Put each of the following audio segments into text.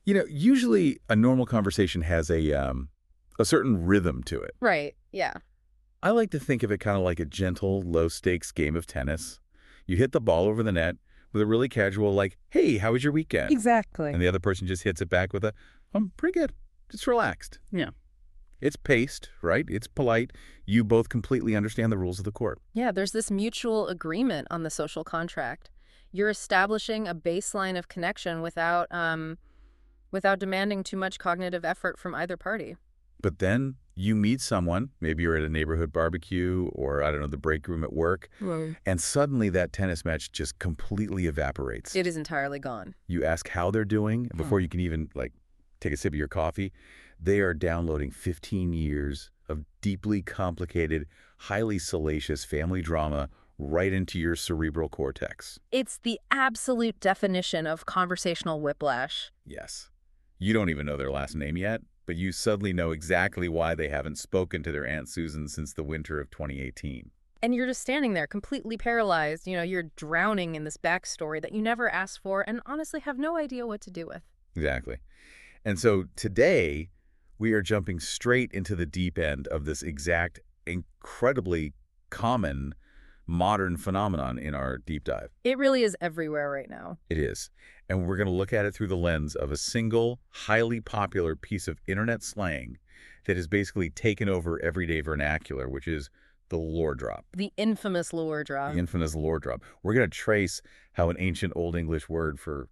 Usually a normal conversation has a certain rhythm to it. Right, yeah. I like to think of it kind of like a gentle, low-stakes game of tennis. You hit the ball over the net with a really casual, like, hey, how was your weekend? Exactly. And the other person just hits it back with I'm pretty good. Just relaxed. Yeah. It's paced, right? It's polite. You both completely understand the rules of the court. Yeah, there's this mutual agreement on the social contract. You're establishing a baseline of connection without demanding too much cognitive effort from either party. But then you meet someone, maybe you're at a neighborhood barbecue or, I don't know, the break room at work, Right. and suddenly that tennis match just completely evaporates. It is entirely gone. You ask how they're doing, and before you can even, take a sip of your coffee, they are downloading 15 years of deeply complicated, highly salacious family drama right into your cerebral cortex. It's the absolute definition of conversational whiplash. Yes. You don't even know their last name yet, but you suddenly know exactly why they haven't spoken to their Aunt Susan since the winter of 2018. And you're just standing there completely paralyzed. You're drowning in this backstory that you never asked for and honestly have no idea what to do with. Exactly. And so today, we are jumping straight into the deep end of this exact, incredibly common modern phenomenon in our deep dive. It really is everywhere right now. It is. And we're going to look at it through the lens of a single, highly popular piece of internet slang that has basically taken over everyday vernacular, which is the lor-drop. The infamous lor-drop. The infamous lor-drop. We're going to trace how an ancient Old English word for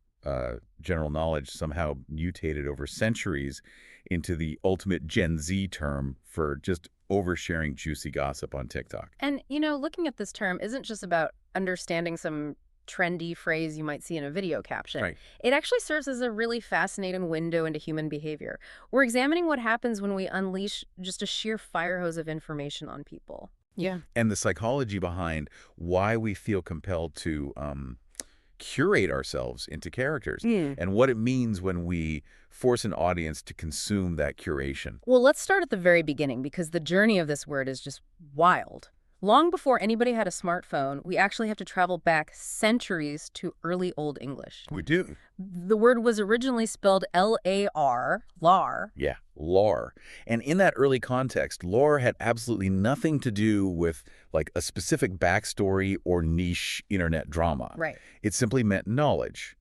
general knowledge somehow mutated over centuries into the ultimate Gen Z term for just oversharing juicy gossip on TikTok. And, looking at this term isn't just about understanding some trendy phrase you might see in a video caption. Right. It actually serves as a really fascinating window into human behavior. We're examining what happens when we unleash just a sheer fire hose of information on people. Yeah. And the psychology behind why we feel compelled to curate ourselves into characters and what it means when we force an audience to consume that curation. Well, let's start at the very beginning because the journey of this word is just wild. Long before anybody had a smartphone, we actually have to travel back centuries to early Old English. We do. The word was originally spelled L-A-R, lar. Yeah, lore. And in that early context, lore had absolutely nothing to do with a specific backstory or niche internet drama. Right. It simply meant knowledge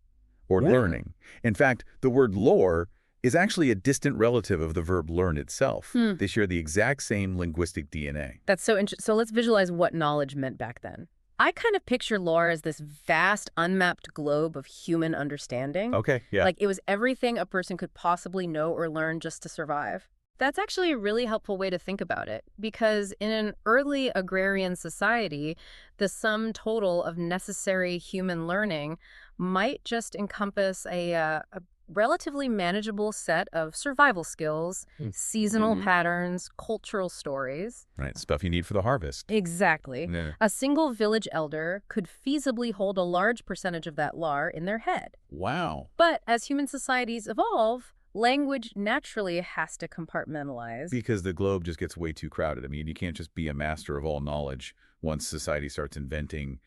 or learning. In fact, the word lore is actually a distant relative of the verb learn itself. They share the exact same linguistic DNA. That's so interesting. So let's visualize what knowledge meant back then. I kind of picture lore as this vast, unmapped globe of human understanding. Okay, yeah. Like it was everything a person could possibly know or learn just to survive. That's actually a really helpful way to think about it, because in an early agrarian society, the sum total of necessary human learning might just encompass a relatively manageable set of survival skills, seasonal patterns, cultural stories. Right, stuff you need for the harvest. Exactly. Yeah. A single village elder could feasibly hold a large percentage of that lore in their head. Wow. But as human societies evolve, language naturally has to compartmentalize. Because the globe just gets way too crowded. I mean, you can't just be a master of all knowledge once society starts inventing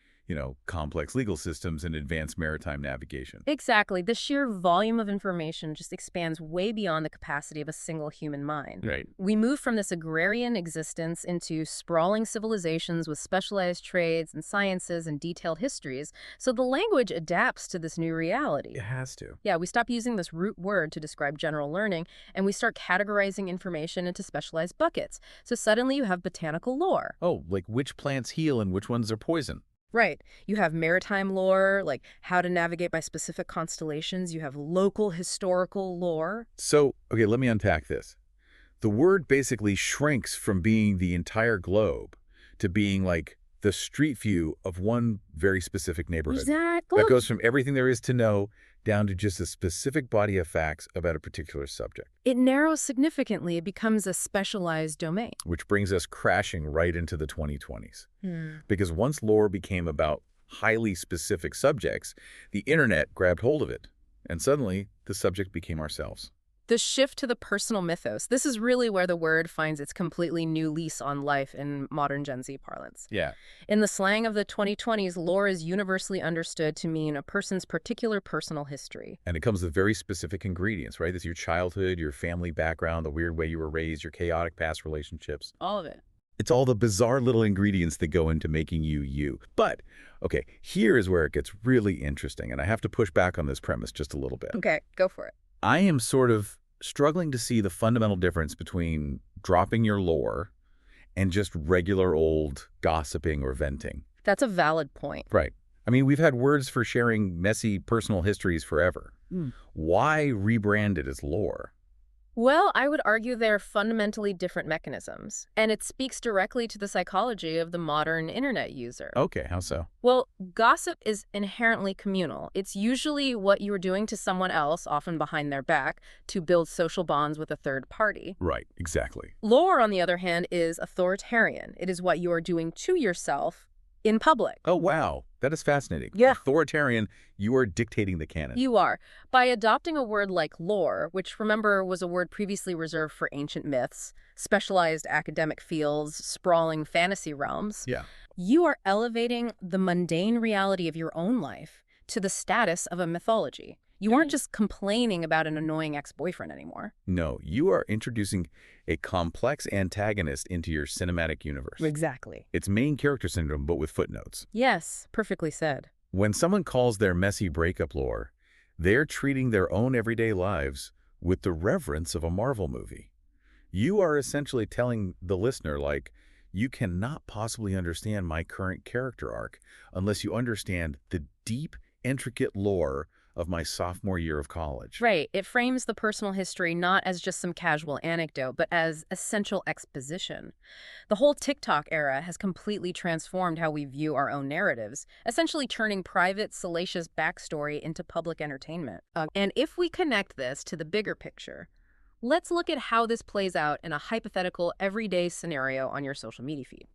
complex legal systems and advanced maritime navigation. Exactly. The sheer volume of information just expands way beyond the capacity of a single human mind. Right. We move from this agrarian existence into sprawling civilizations with specialized trades and sciences and detailed histories, so the language adapts to this new reality. It has to. Yeah, we stop using this root word to describe general learning, and we start categorizing information into specialized buckets. So suddenly you have botanical lore. Oh, like which plants heal and which ones are poison. Right. You have maritime lore, like how to navigate by specific constellations. You have local historical lore. So, okay, let me unpack this. The word basically shrinks from being the entire globe to being like the street view of one very specific neighborhood. Exactly. That goes from everything there is to know down to just a specific body of facts about a particular subject. It narrows significantly. It becomes a specialized domain. Which brings us crashing right into the 2020s. Because once lore became about highly specific subjects, the internet grabbed hold of it. And suddenly, the subject became ourselves. The shift to the personal mythos. This is really where the word finds its completely new lease on life in modern Gen Z parlance. Yeah. In the slang of the 2020s, lore is universally understood to mean a person's particular personal history. And it comes with very specific ingredients, right? This is your childhood, your family background, the weird way you were raised, your chaotic past relationships. All of it. It's all the bizarre little ingredients that go into making you you. But, okay, here is where it gets really interesting, and I have to push back on this premise just a little bit. Okay, go for it. I am sort of struggling to see the fundamental difference between dropping your lore and just regular old gossiping or venting. That's a valid point. Right. I mean, we've had words for sharing messy personal histories forever. Why rebrand it as lore? Well, I would argue they're fundamentally different mechanisms, and it speaks directly to the psychology of the modern internet user. Okay, how so? Well, gossip is inherently communal. It's usually what you're doing to someone else, often behind their back, to build social bonds with a third party. Right, exactly. Lore, on the other hand, is authoritarian. It is what you are doing to yourself in public. Oh, wow. That is fascinating. Yeah. Authoritarian, you are dictating the canon. You are. By adopting a word like lore, which, remember, was a word previously reserved for ancient myths, specialized academic fields, sprawling fantasy realms, Yeah. you are elevating the mundane reality of your own life to the status of a mythology. You aren't just complaining about an annoying ex-boyfriend anymore. No, you are introducing a complex antagonist into your cinematic universe. Exactly. It's main character syndrome, but with footnotes. Yes, perfectly said. When someone calls their messy breakup lore, they're treating their own everyday lives with the reverence of a Marvel movie. You are essentially telling the listener, like, you cannot possibly understand my current character arc unless you understand the deep, intricate lore of my sophomore year of college. Right. It frames the personal history not as just some casual anecdote, but as essential exposition. The whole TikTok era has completely transformed how we view our own narratives, essentially turning private, salacious backstory into public entertainment. And if we connect this to the bigger picture, let's look at how this plays out in a hypothetical, everyday scenario on your social media feed.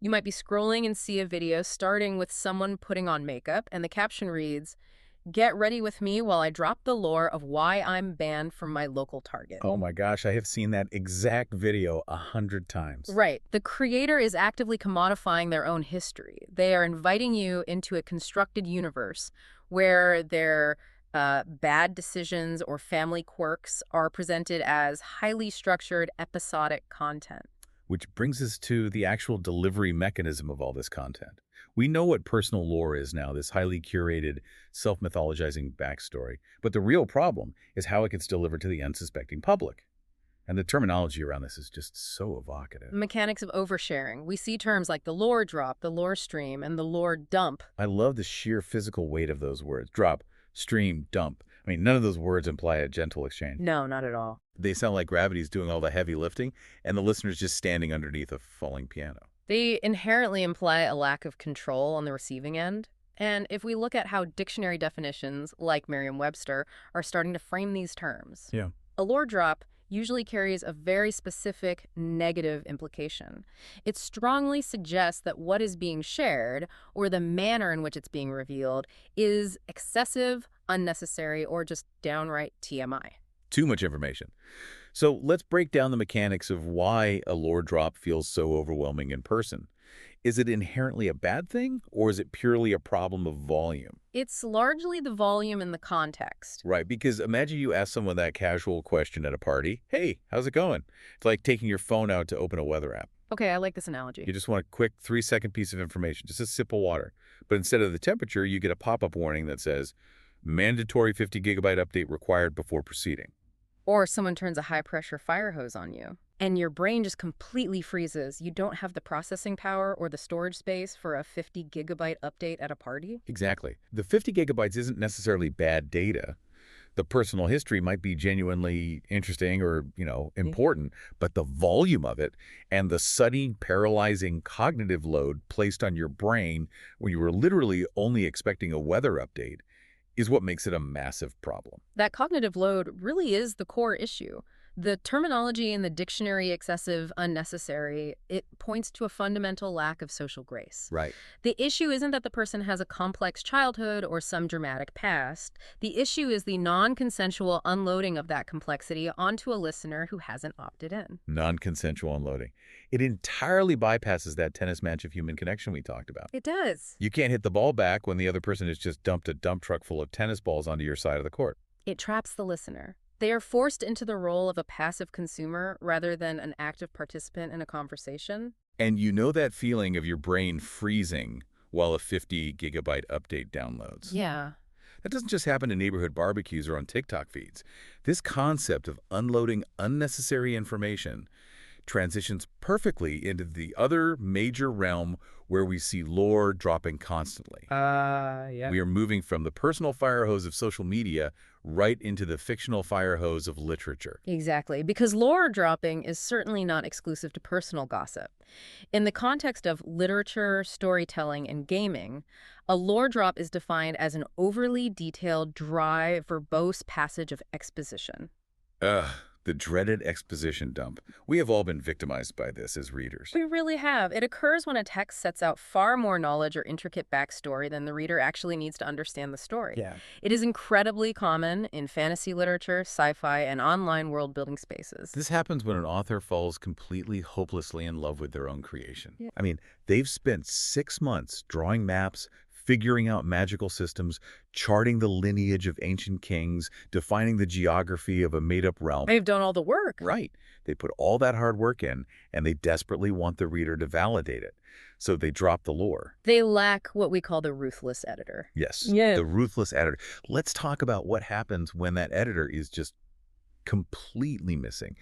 You might be scrolling and see a video starting with someone putting on makeup, and the caption reads, "Get ready with me while I drop the lore of why I'm banned from my local Target." Oh my gosh, I have seen that exact video 100 times. Right. The creator is actively commodifying their own history. They are inviting you into a constructed universe where their bad decisions or family quirks are presented as highly structured, episodic content. Which brings us to the actual delivery mechanism of all this content. We know what personal lore is now, this highly curated, self-mythologizing backstory. But the real problem is how it gets delivered to the unsuspecting public. And the terminology around this is just so evocative. Mechanics of oversharing. We see terms like the lore drop, the lore stream, and the lore dump. I love the sheer physical weight of those words. Drop, stream, dump. I mean, none of those words imply a gentle exchange. No, not at all. They sound like gravity's doing all the heavy lifting, and the listener's just standing underneath a falling piano. They inherently imply a lack of control on the receiving end. And if we look at how dictionary definitions, like Merriam-Webster, are starting to frame these terms, Yeah. a lore drop usually carries a very specific negative implication. It strongly suggests that what is being shared, or the manner in which it's being revealed, is excessive, unnecessary, or just downright TMI. Too much information. So let's break down the mechanics of why a lore drop feels so overwhelming in person. Is it inherently a bad thing, or is it purely a problem of volume? It's largely the volume and the context. Right, because imagine you ask someone that casual question at a party. Hey, how's it going? It's like taking your phone out to open a weather app. Okay, I like this analogy. You just want a quick 3-second piece of information, just a sip of water. But instead of the temperature, you get a pop-up warning that says, mandatory 50 gigabyte update required before proceeding. Or someone turns a high-pressure fire hose on you, and your brain just completely freezes. You don't have the processing power or the storage space for a 50 gigabyte update at a party? Exactly. The 50 gigabytes isn't necessarily bad data. The personal history might be genuinely interesting or, important, but the volume of it and the sudden paralyzing cognitive load placed on your brain when you were literally only expecting a weather update is what makes it a massive problem. That cognitive load really is the core issue. The terminology in the dictionary, excessive, unnecessary, it points to a fundamental lack of social grace. Right. The issue isn't that the person has a complex childhood or some dramatic past. The issue is the non-consensual unloading of that complexity onto a listener who hasn't opted in. Non-consensual unloading. It entirely bypasses that tennis match of human connection we talked about. It does. You can't hit the ball back when the other person has just dumped a dump truck full of tennis balls onto your side of the court. It traps the listener. They are forced into the role of a passive consumer rather than an active participant in a conversation. And you know that feeling of your brain freezing while a 50-gigabyte update downloads. Yeah. That doesn't just happen in neighborhood barbecues or on TikTok feeds. This concept of unloading unnecessary information transitions perfectly into the other major realm where we see lore dropping constantly. Yeah. We are moving from the personal fire hose of social media right into the fictional fire hose of literature. Exactly, because lore dropping is certainly not exclusive to personal gossip. In the context of literature, storytelling, and gaming, a lore drop is defined as an overly detailed, dry, verbose passage of exposition. Ugh, the dreaded exposition dump. We have all been victimized by this as readers. We really have. It occurs when a text sets out far more knowledge or intricate backstory than the reader actually needs to understand the story. Yeah. It is incredibly common in fantasy literature, sci-fi, and online world-building spaces. This happens when an author falls completely hopelessly in love with their own creation. Yeah. I mean, they've spent 6 months drawing maps, figuring out magical systems, charting the lineage of ancient kings, defining the geography of a made-up realm. They've done all the work. Right. They put all that hard work in, and they desperately want the reader to validate it. So they drop the lore. They lack what we call the ruthless editor. Yes, Yeah. the ruthless editor. Let's talk about what happens when that editor is just completely missing.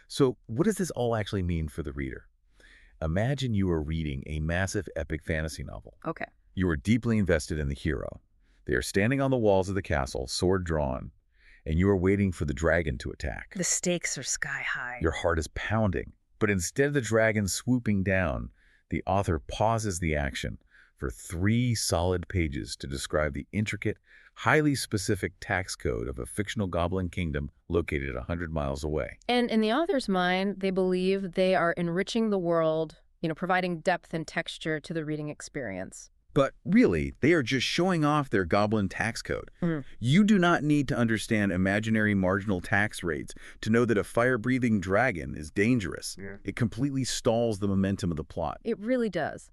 So what does this all actually mean for the reader? Imagine you are reading a massive epic fantasy novel. Okay. You are deeply invested in the hero. They are standing on the walls of the castle, sword drawn, and you are waiting for the dragon to attack. The stakes are sky high. Your heart is pounding. But instead of the dragon swooping down, the author pauses the action for 3 solid pages to describe the intricate, highly specific tax code of a fictional goblin kingdom located 100 miles away. And in the author's mind, they believe they are enriching the world, providing depth and texture to the reading experience. But really, they are just showing off their goblin tax code. You do not need to understand imaginary marginal tax rates to know that a fire-breathing dragon is dangerous. Yeah. It completely stalls the momentum of the plot. It really does.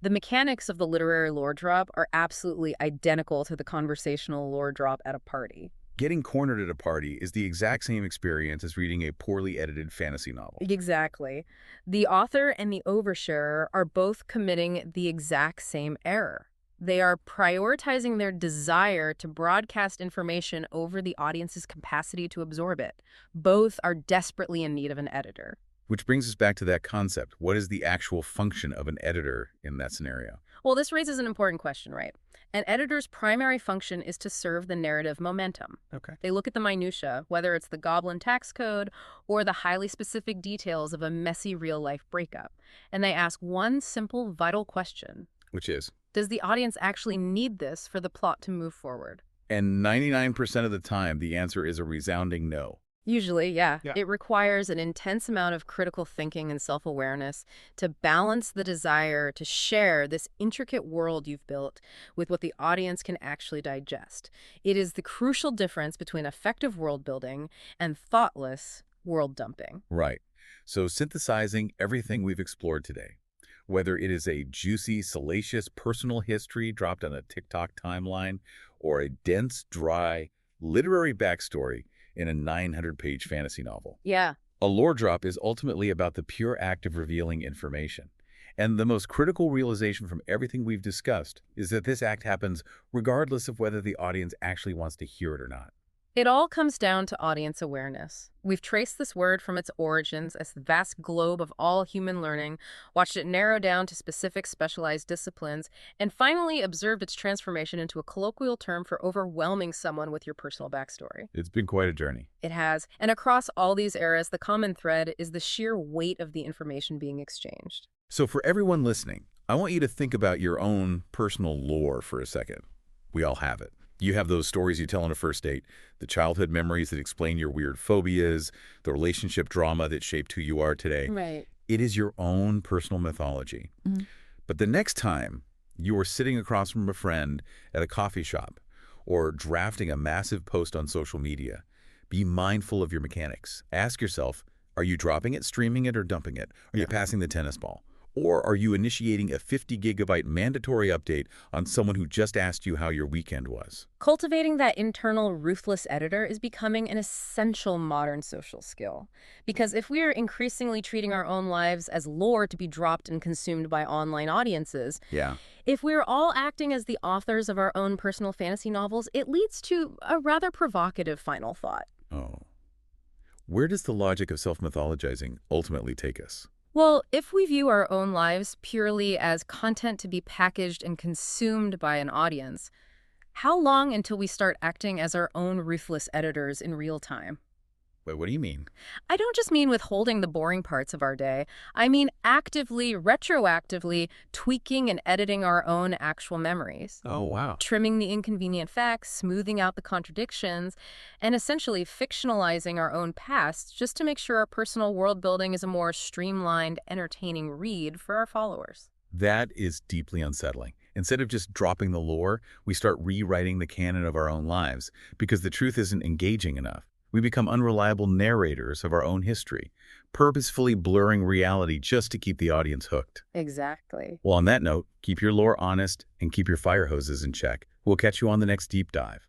The mechanics of the literary lore drop are absolutely identical to the conversational lore drop at a party. Getting cornered at a party is the exact same experience as reading a poorly edited fantasy novel. Exactly. The author and the oversharer are both committing the exact same error. They are prioritizing their desire to broadcast information over the audience's capacity to absorb it. Both are desperately in need of an editor. Which brings us back to that concept. What is the actual function of an editor in that scenario? Well, this raises an important question, right? An editor's primary function is to serve the narrative momentum. Okay. They look at the minutia, whether it's the goblin tax code or the highly specific details of a messy real-life breakup. And they ask one simple, vital question. Which is? Does the audience actually need this for the plot to move forward? And 99% of the time, the answer is a resounding no. Usually, yeah. Yeah. It requires an intense amount of critical thinking and self-awareness to balance the desire to share this intricate world you've built with what the audience can actually digest. It is the crucial difference between effective world building and thoughtless world dumping. Right. So synthesizing everything we've explored today, whether it is a juicy, salacious personal history dropped on a TikTok timeline or a dense, dry, literary backstory in a 900-page fantasy novel. Yeah. A lore drop is ultimately about the pure act of revealing information. And the most critical realization from everything we've discussed is that this act happens regardless of whether the audience actually wants to hear it or not. It all comes down to audience awareness. We've traced this word from its origins as the vast globe of all human learning, watched it narrow down to specific specialized disciplines, and finally observed its transformation into a colloquial term for overwhelming someone with your personal backstory. It's been quite a journey. It has. And across all these eras, the common thread is the sheer weight of the information being exchanged. So for everyone listening, I want you to think about your own personal lore for a second. We all have it. You have those stories you tell on a first date, the childhood memories that explain your weird phobias, the relationship drama that shaped who you are today. Right. It is your own personal mythology. But the next time you are sitting across from a friend at a coffee shop or drafting a massive post on social media, be mindful of your mechanics. Ask yourself, are you dropping it, streaming it, or dumping it? Are you passing the tennis ball? Or are you initiating a 50-gigabyte mandatory update on someone who just asked you how your weekend was? Cultivating that internal ruthless editor is becoming an essential modern social skill. Because if we are increasingly treating our own lives as lore to be dropped and consumed by online audiences, Yeah. if we're all acting as the authors of our own personal fantasy novels, it leads to a rather provocative final thought. Oh. Where does the logic of self-mythologizing ultimately take us? Well, if we view our own lives purely as content to be packaged and consumed by an audience, how long until we start acting as our own ruthless editors in real time? Wait, what do you mean? I don't just mean withholding the boring parts of our day. I mean actively, retroactively tweaking and editing our own actual memories. Oh, wow. Trimming the inconvenient facts, smoothing out the contradictions, and essentially fictionalizing our own past just to make sure our personal world building is a more streamlined, entertaining read for our followers. That is deeply unsettling. Instead of just dropping the lore, we start rewriting the canon of our own lives because the truth isn't engaging enough. We become unreliable narrators of our own history, purposefully blurring reality just to keep the audience hooked. Exactly. Well, on that note, keep your lore honest and keep your fire hoses in check. We'll catch you on the next deep dive.